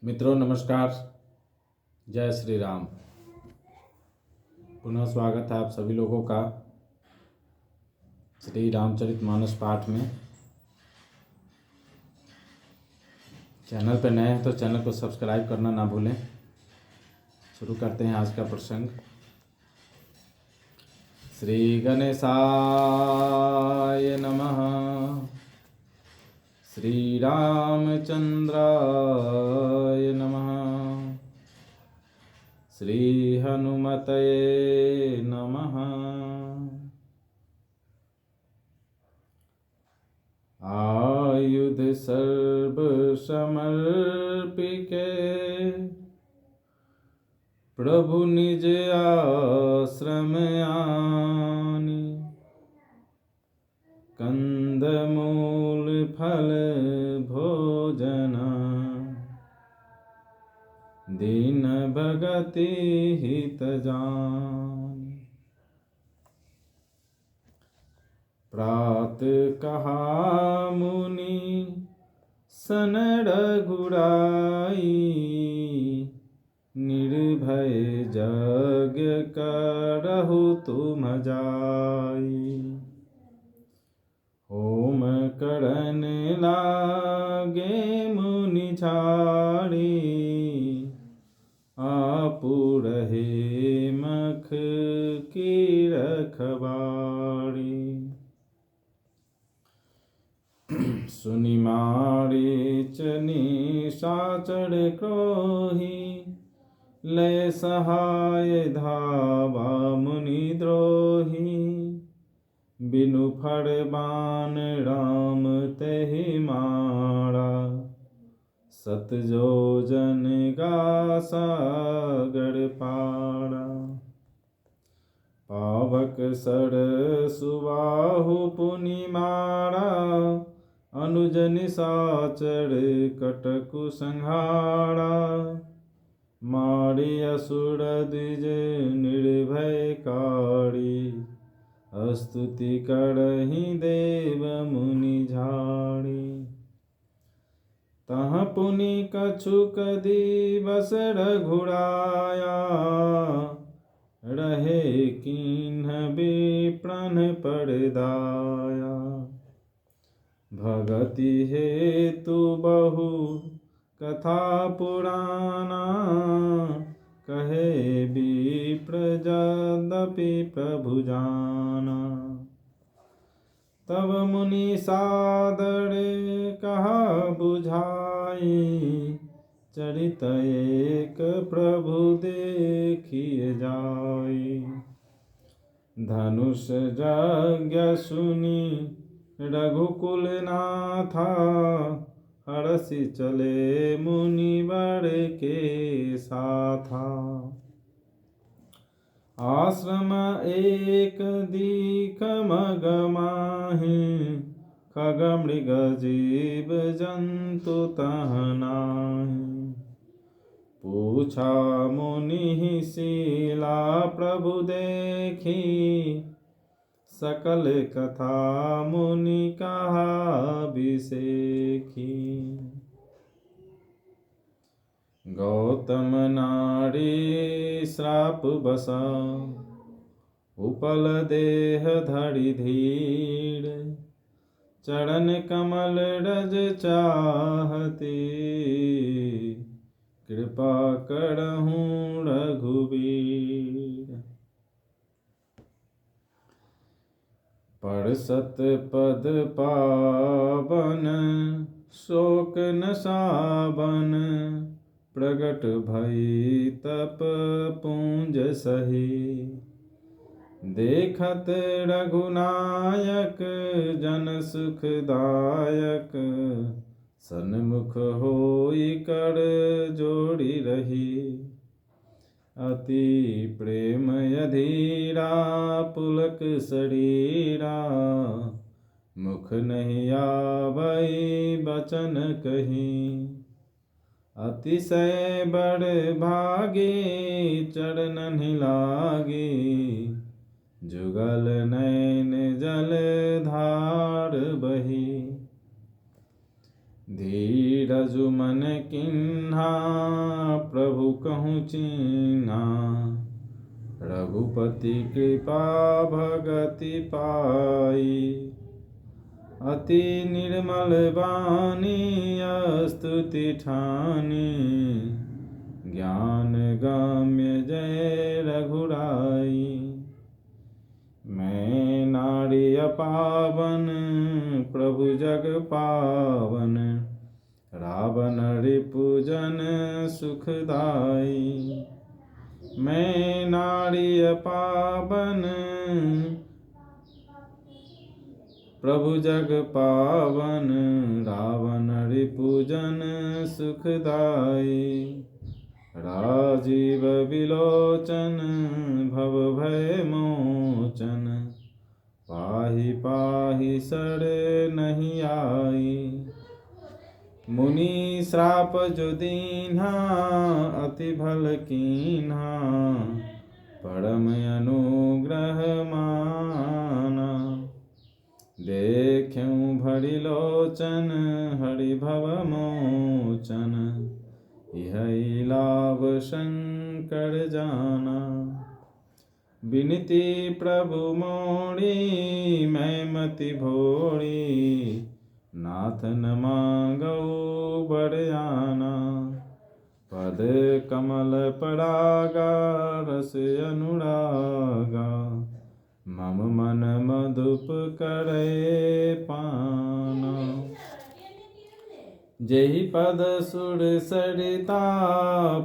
मित्रों नमस्कार। जय श्री राम। पुनः स्वागत है आप सभी लोगों का श्री रामचरितमानस पाठ में। चैनल पर नए हैं तो चैनल को सब्सक्राइब करना ना भूलें। शुरू करते हैं आज का प्रसंग। श्री गणेशाय नमः। श्री रामचंद्राय नमः। श्री हनुमतये नमः। आयुध सर्व समर्पिके प्रभु निज आश्रम आनी। कंदमूल फल भोजना दीन भगति हित जान। प्रात कहा मुनि सन रघुराई। निर्भय जग करहु तुम जाई। होम करन लागे मुनि झाड़ी। आपु रहे मख की रखवाड़ी। सुनि मारीच निशाचर क्रोही। लय सहाय धावा मुनि द्रोही। बिनु फर बाण राम तेहि मारा। सत जोजन गा सागर पारा। पावक सर सुबाहु पुनि मारा। अनुज निशाचर कटकु संहारा। मारि असुर द्विज निर्भयकारी। स्तुति करहि देव मुनि झाड़ी। तहाँ पुनि कछुक दिवस रघुराया। रहे कीन्ह विप्रन पर दाया। भगति हेतु बहु कथा पुराना। कहे विप्र यद्यपि प्रभु जाना। तब मुनि सादर कहा बुझाई। चरित एक प्रभु देखिए जाई। धनुष यज्ञ सुनि रघुकुल नाथा। हरसि चले मुनिवर के साथा। आश्रम एक दीख मग माहि। खग मृग जीव जंतु तह नाही। पूछा मुनि शीला प्रभु देखी। सकल कथा मुनि कहा बिसेखी। गौतम नारी श्राप बसा। उपल देह धरि धीर। चरण कमल रज चाहती। कृपा करहूँ रघुवीर। परसत पद पावन शोक न सावन। प्रगट भई तप पुंज सही। देखत रघुनायक जन सुखदायक। सन्मुख होई कर जोड़ी रही। अति प्रेम अधीरा पुलक शरीरा। मुख नहीं आवई बचन कहीं। अतिशय बड़ भागी चरणन लागी। जुगल नैन जल धार बही। धीरजु मन किन्हा प्रभु कहूँ चीन्हा। रघुपति कृपा भगति पाई अति निर्मल वाणी स्तुति ठानी। ज्ञान गम्य जय रघुराई। मैं नारी पावन प्रभु जग पावन। रावण रिपुजन सुखदाई। मैं नारी पावन प्रभु जग पावन। रावण रिपुजन सुखदाई। राजीव विलोचन भव भय मोचन। पाहि पाहि शरे नहीं आई। मुनि श्राप जो दीन्हा अति भल कीन्हा। परम अनुग्रह माना। देख्यूं भरि लोचन हरि भव मोचन। यही लाभ शंकर जाना। विनती प्रभु मोड़ी मैं मति भोड़ी। नाथ न मांगऊ बड़याना। पद कमल परागा रस अनुरागा। मम मन मधुप करे पाना। जेहि पद सुर सरिता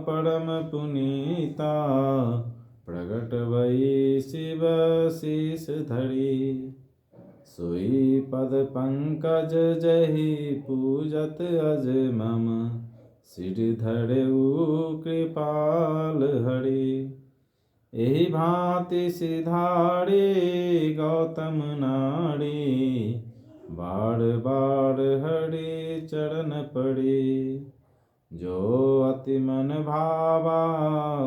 परम पुनीता। प्रगट भई शिव शीस धरी। सोई पद पंकज जहि पूजत अज मम। सिर धरऊ कृपाल हरि। एहि भांति सिधारी गौतम नारी। बार बार हरि चरण पड़ी। जो अति मन भावा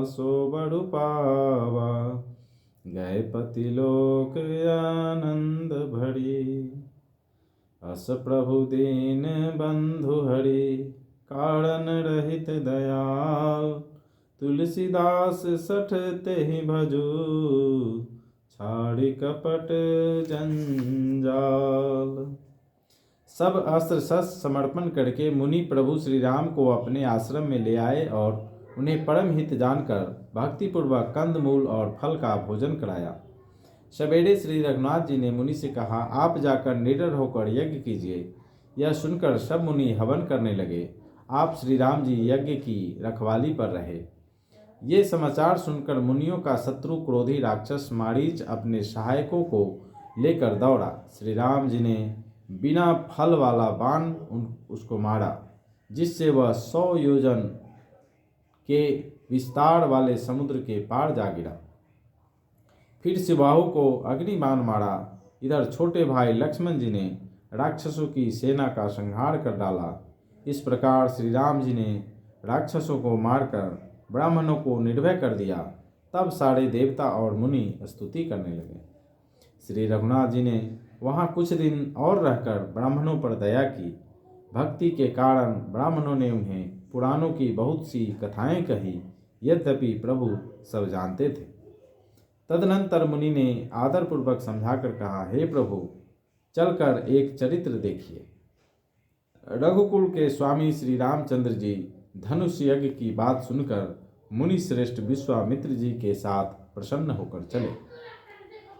सो बड़ु पावा। गए पति लोक आनंद भरी। अस प्रभु दीन बंधु हरि। कारण रहित दयाल। तुलसीदास सठ तेहि भजू। छाड़ी कपट जंजाल। सब अस्त्र शस्त्र समर्पण करके मुनि प्रभु श्री राम को अपने आश्रम में ले आए और उन्हें परम हित जानकर भक्तिपूर्वक कंदमूल और फल का भोजन कराया। सवेरे श्री रघुनाथ जी ने मुनि से कहा, आप जाकर निडर होकर यज्ञ कीजिए। यह सुनकर सब मुनि हवन करने लगे। आप श्री राम जी यज्ञ की रखवाली पर रहे। ये समाचार सुनकर मुनियों का शत्रु क्रोधी राक्षस मारीच अपने सहायकों को लेकर दौड़ा। श्री राम जी ने बिना फल वाला बाण उसको मारा, जिससे वह 100 योजन के विस्तार वाले समुद्र के पार जा गिरा। फिर सिबाहु को अग्निबाण मारा। इधर छोटे भाई लक्ष्मण जी ने राक्षसों की सेना का संहार कर डाला। इस प्रकार श्री राम जी ने राक्षसों को मारकर ब्राह्मणों को निर्भय कर दिया। तब सारे देवता और मुनि स्तुति करने लगे। श्री रघुनाथ जी ने वहाँ कुछ दिन और रहकर ब्राह्मणों पर दया की। भक्ति के कारण ब्राह्मणों ने उन्हें पुराणों की बहुत सी कथाएं कही, यद्यपि प्रभु सब जानते थे। तदनंतर मुनि ने आदरपूर्वक समझाकर कहा, हे प्रभु, चलकर एक चरित्र देखिए। रघुकुल के स्वामी श्री रामचंद्र जी धनुष यज्ञ की बात सुनकर मुनि श्रेष्ठ विश्वामित्र जी के साथ प्रसन्न होकर चले।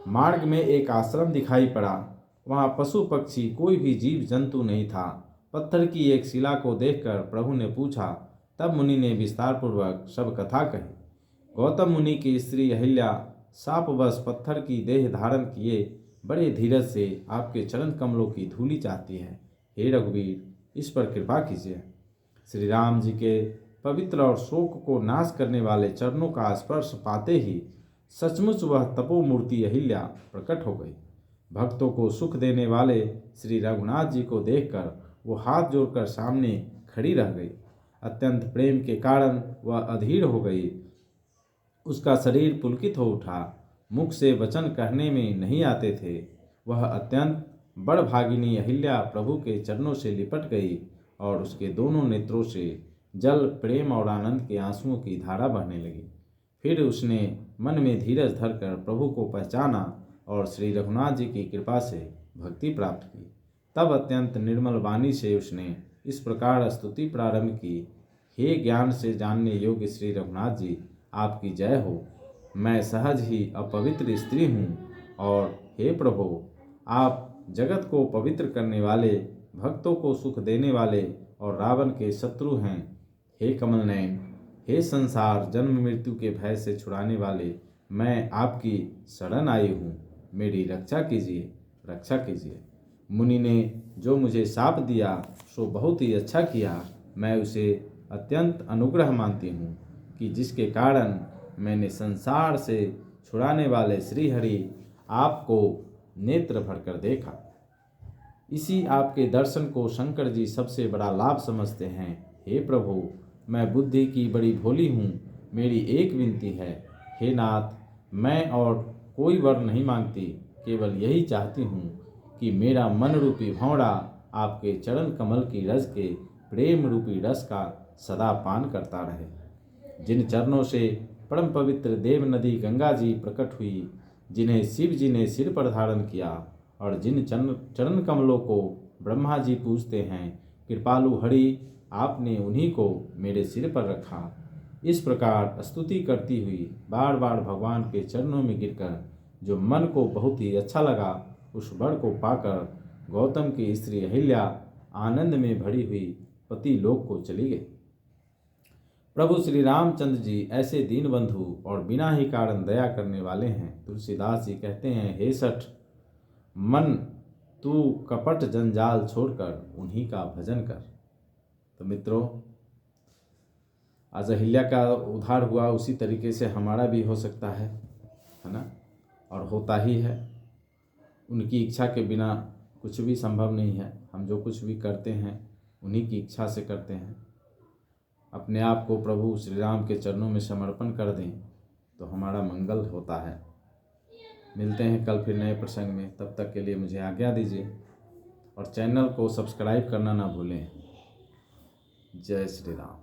मार्ग में एक आश्रम दिखाई पड़ा। वहाँ पशु पक्षी कोई भी जीव जंतु नहीं था। पत्थर की एक शिला को देखकर प्रभु ने पूछा। तब मुनि ने विस्तार पूर्वक सब कथा कही। गौतम मुनि की स्त्री अहिल्या शापवश पत्थर की देह धारण किए बड़े धीरज से आपके चरण कमलों की धूलि चाहती है। हे रघुवीर, इस पर कृपा कीजिए। श्री राम जी के पवित्र और शोक को नाश करने वाले चरणों का स्पर्श पाते ही सचमुच वह तपोमूर्ति अहिल्या प्रकट हो गई। भक्तों को सुख देने वाले श्री रघुनाथ जी को देखकर वो हाथ जोड़कर सामने खड़ी रह गई। अत्यंत प्रेम के कारण वह अधीर हो गई। उसका शरीर पुलकित हो उठा। मुख से वचन कहने में नहीं आते थे। वह अत्यंत बड़भागिनी अहिल्या प्रभु के चरणों से लिपट गई और उसके दोनों नेत्रों से जल, प्रेम और आनंद के आंसुओं की धारा बहने लगी। फिर उसने मन में धीरज धरकर प्रभु को पहचाना और श्री रघुनाथ जी की कृपा से भक्ति प्राप्त की। तब अत्यंत निर्मल वाणी से उसने इस प्रकार स्तुति प्रारंभ की। हे ज्ञान से जानने योग्य श्री रघुनाथ जी, आपकी जय हो। मैं सहज ही अपवित्र स्त्री हूँ, और हे प्रभु, आप जगत को पवित्र करने वाले, भक्तों को सुख देने वाले और रावण के शत्रु हैं। हे कमल नयन, हे संसार जन्म मृत्यु के भय से छुड़ाने वाले, मैं आपकी शरण आई हूँ। मेरी रक्षा कीजिए, रक्षा कीजिए। मुनि ने जो मुझे शाप दिया सो बहुत ही अच्छा किया। मैं उसे अत्यंत अनुग्रह मानती हूँ कि जिसके कारण मैंने संसार से छुड़ाने वाले श्री हरि आपको नेत्र भरकर देखा। इसी आपके दर्शन को शंकर जी सबसे बड़ा लाभ समझते हैं। हे प्रभु, मैं बुद्धि की बड़ी भोली हूँ। मेरी एक विनती है, हे नाथ, मैं और कोई वर नहीं मांगती, केवल यही चाहती हूँ कि मेरा मन रूपी भौंरा आपके चरण कमल की रस के प्रेम रूपी रस का सदा पान करता रहे। जिन चरणों से परम पवित्र देव नदी गंगा जी प्रकट हुई, जिन्हें शिव जी ने सिर पर धारण किया, और जिन चरण कमलों को ब्रह्मा जी पूजते हैं, कृपालु हरि आपने उन्हीं को मेरे सिर पर रखा। इस प्रकार स्तुति करती हुई बार बार भगवान के चरणों में गिरकर जो मन को बहुत ही अच्छा लगा, उस वर को पाकर गौतम की स्त्री अहिल्या आनंद में भरी हुई पति लोक को चली गई। प्रभु श्री रामचंद्र जी ऐसे दीनबंधु और बिना ही कारण दया करने वाले हैं। तुलसीदास जी कहते हैं, हे सठ मन, तू कपट जंजाल छोड़कर उन्हीं का भजन कर। तो मित्रों, आज अहिल्या का उद्धार हुआ, उसी तरीके से हमारा भी हो सकता है ना, और होता ही है। उनकी इच्छा के बिना कुछ भी संभव नहीं है। हम जो कुछ भी करते हैं उन्हीं की इच्छा से करते हैं। अपने आप को प्रभु श्री राम के चरणों में समर्पण कर दें तो हमारा मंगल होता है। मिलते हैं कल फिर नए प्रसंग में। तब तक के लिए मुझे आज्ञा दीजिए और चैनल को सब्सक्राइब करना ना भूलें। जय श्री राम।